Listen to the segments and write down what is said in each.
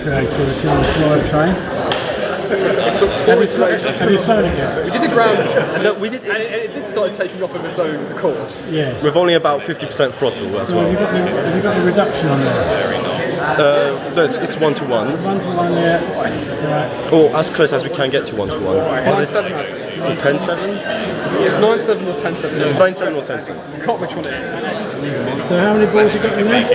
creativity on the drivetrain. It took 4 iterations. Have you flown it yet? We did a ground shot. No, we did And it did start taking off of its own accord. Yes. with only about 50% throttle as So well. have you got the reduction on there? No, it's 1-to-1, 1-to-1, yeah. Right. or as close as we can get to 1-to-1. 9.7, I think. Or 10-7? It's 9.7 or 10.7. It's 9-7 or 10-7. I forgot which one it is. So how many balls you got in there?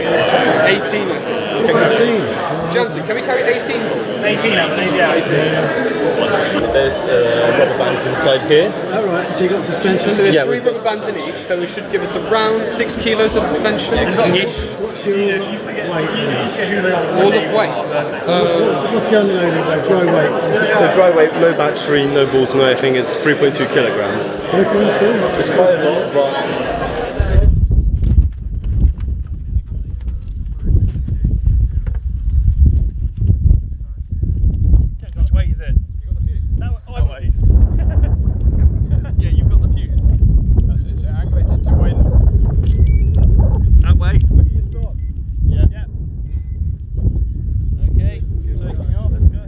18, I think. 18. Jansen, can we carry 18 balls? 18, I believe, yeah. 18. There's rubber bands inside here. All right. So you got suspension. So there's Yeah, 3 we've got rubber bands in each, so we should give us around 6 kilos of suspension. Ish. What's your weight? All of weight. What's the unloaded dry weight? So dry weight, no battery, no balls, no anything. It's 3.2 kilograms. 3.2. It's quite a lot, but Which way is it? You got the fuse? That way. Yeah, you've got the fuse. That's it. So activated to win. That way. Look at your sword. Yeah. Okay. Taking off. Let's go.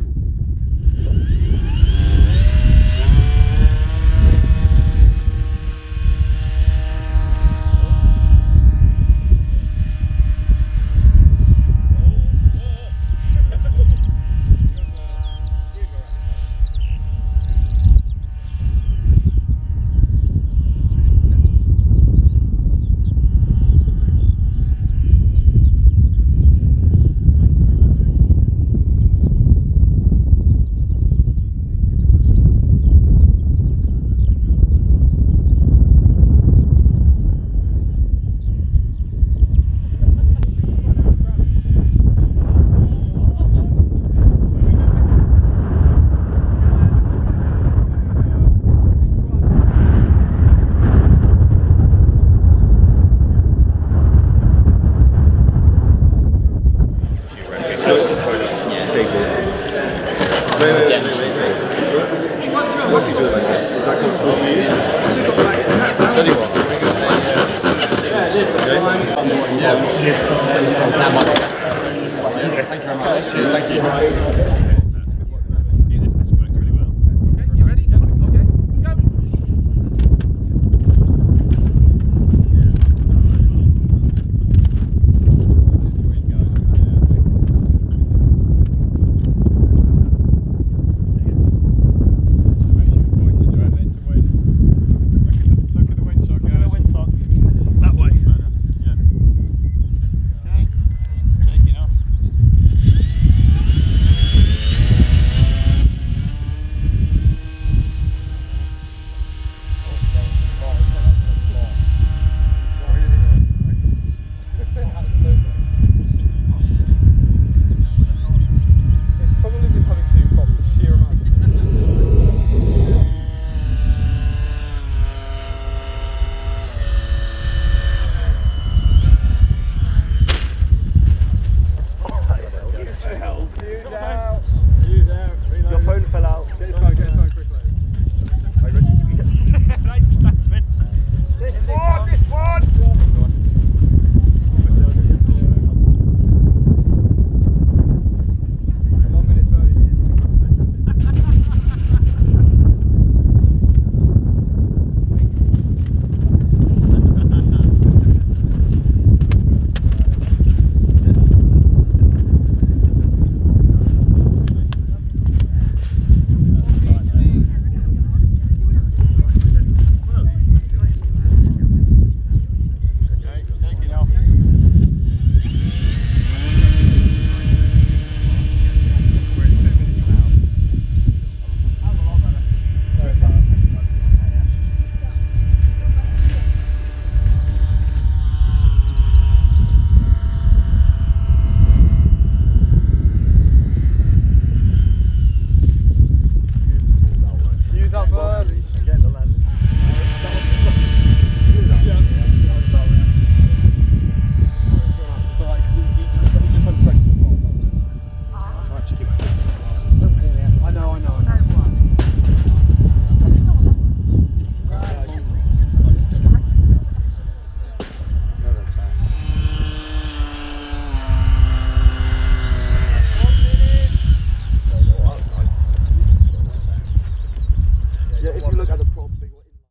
What if you do it like this? Is that comfortable for you? Tell you what. Thank you very much. Cheers, thank you.